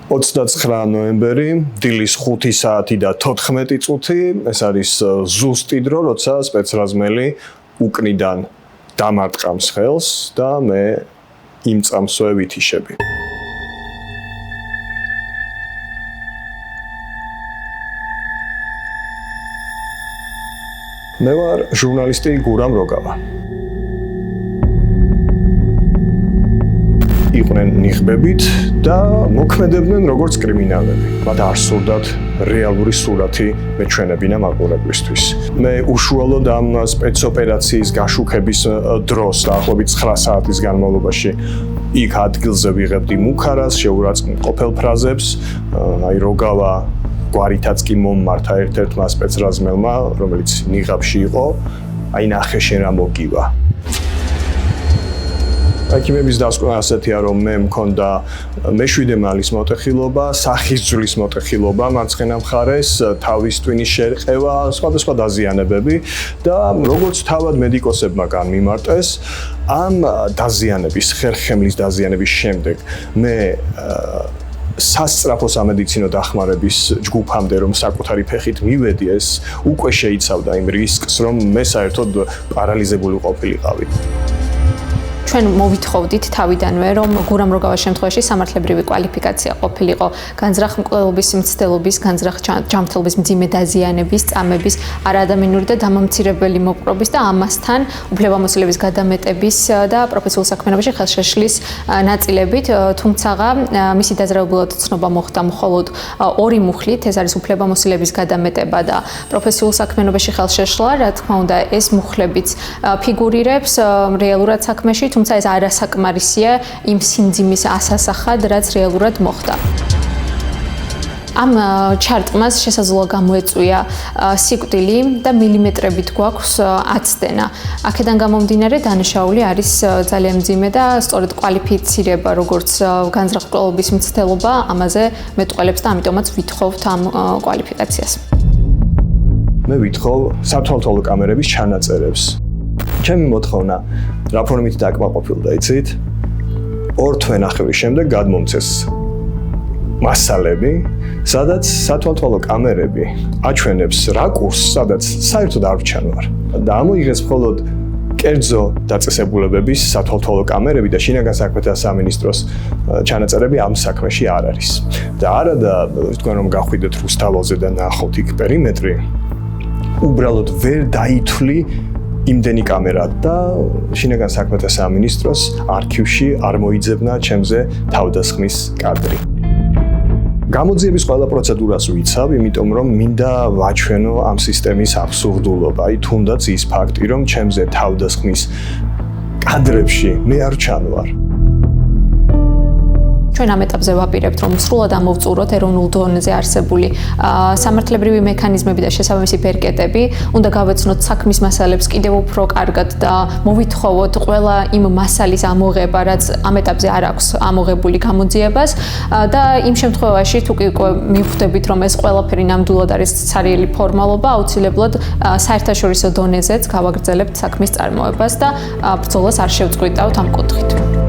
29 ნოემბერი, დილის 5 საათი და 14 წუთი, ეს არის ზუსტი დრო, როცა სპეცრაზმელი უკნიდან დამარტყამს ხელს და მე იმ წამსვე ვითიშები. მე ვარ ჟურნალისტი გურამ როგავა. იყვნენ ნიღბებით და მოქმედებდნენ როგორც კრიმინალები. მათ არ სურდათ რეალური სურათი მეჩვენებინა მაყურებლისთვის. მე უშუალოდ ამ სპეცოპერაციის გაშუქების დროს, დაახლოებით 9 საათის განმავლობაში, იქ ადგილზე ვიღებდი მუქარას, შეურაცხმყოფელ ფრაზებს, აი როგავა გვარითაც კი მომმართა ერთ-ერთმა სპეცრაზმელმა, რომელიც ნიღაბში იყო, აი ნახე შენ რა მოგივა. ექიმების დასკვნა ასეთია, რომ მე მქონდა მეშვიდე მალის მოტეხილობა, სახისძვლის მოტეხილობა, მარცხენა მხარეს, თავის ტვინის შერყევა, სხვადასხვა დაზიანებები და როგორც თავად მედიკოსებმა განმიმარტეს, ამ დაზიანების, ხერხემლის დაზიანების შემდეგ მე სასწრაფო სამედიცინო დახმარების ჯგუფამდე რომ საკუთარი ფეხით მივედი, ეს უკვე შეიცავდა იმ რისკს, რომ მე საერთოდ პარალიზებული ყოფილიყავი. ჩვენ მოვითხოვდით თავიდანვე, რომ გურამ როგავას შემთხვევაში სამართლებრივი კვალიფიკაცია ყოფილიყო განზრახ-მკვლელობის მცდელობის, განზრახ-ჯანმრთელობის მძიმე დაზიანების, წამების, არაადამიანური და დამამცირებელი მოპყრობის და ამასთან უფლებამოსილების გადამეტების და პროფესიულ საქმიანობაში ხელშეშლის ნაწილებით, თუმცა მისი დაზრაობულად ცნობა მოხდა მხოლოდ 2 მუხლით, ეს არის უფლებამოსილების გადამეტება და პროფესიულ საქმიანობაში ხელშეშლა, რა თქმა უნდა, ეს მუხლებიც ფიგურირებს რეალურად საქმეში, თუმცა ეს არასაკმარისია იმ სიმძიმის ასასახად, რაც რეალურად მოხდა. ამ ჩარტყმას შესაძლოა გამოეწვია სიკვდილი და მილიმეტრებით გვაქვს აცდენა. აქედან გამომდინარე დანაშაული არის ძალიან მძიმე და სწორედ კვალიფიცირება როგორც განზრახ-მკვლელობის მცდელობა ამაზე მეტყველებს და ამიტომაც ვითხოვთ ამ კვალიფიკაციას. მე ვითხოვ სათვალთვალო კამერების ჩანაწერებს. ჩემი მოთხოვნა რა ფორმით დაკმაყოფილდა, იცით? 2 თვე-ნახევრის შემდეგ გადმომცეს მასალები, სადაც სათვალთვალო კამერები აჩვენებს რაკურსს, სადაც საერთოდ არ ვჩანვარ. და ამოიღეს მხოლოდ კერძო დაწესებულებების სათვალთვალო კამერები და შინაგან საქმეთა სამინისტროს ჩანაწერები ამ საქმეში არ არის. და არა და თქვენ რომ გახვიდეთ რუსთაველზე და ნახოთ იქ პერიმეტრი, უბრალოდ ვერ დაითვლი იმდენი კამერა და შინაგან საქმეთა სამინისტროს არქივში არ მოიძებნა ჩემზე თავდასხმის კადრი. გამოძიების ყველა პროცედურას ვიცავ, იმიტომ რომ მინდა ვაჩვენო ამ სისტემის აბსურდულობა, აი თუნდაც ის ფაქტი, რომ ჩემზე თავდასხმის კადრებში მე არ ჩანვარ. ჩვენ ამ ეტაპზე ვაპირებთ, რომ სრულად ამოვწუროთ ეროვნულ დონეზე არსებული სამართლებრივი მექანიზმები და შესაბამისი ბერკეტები, უნდა გავეცნოთ საქმის მასალებს კიდევ უფრო კარგად და მოვითხოვოთ ყველა იმ მასალის ამოღება, რაც ამ ეტაპზე არ აქვს ამოღებული გამოძიებას და იმ შემთხვევაში თუ კი უკვე მივხვდებით, რომ ეს ყველაფერი ნამდვილად არის ცარიელი ფორმალობა, აუცილებლად საერთაშორისო დონეზეც გავაგრძელებთ საქმის წარმოებას და ბრძოლას არ შევწყვიტავთ ამ კუთხით.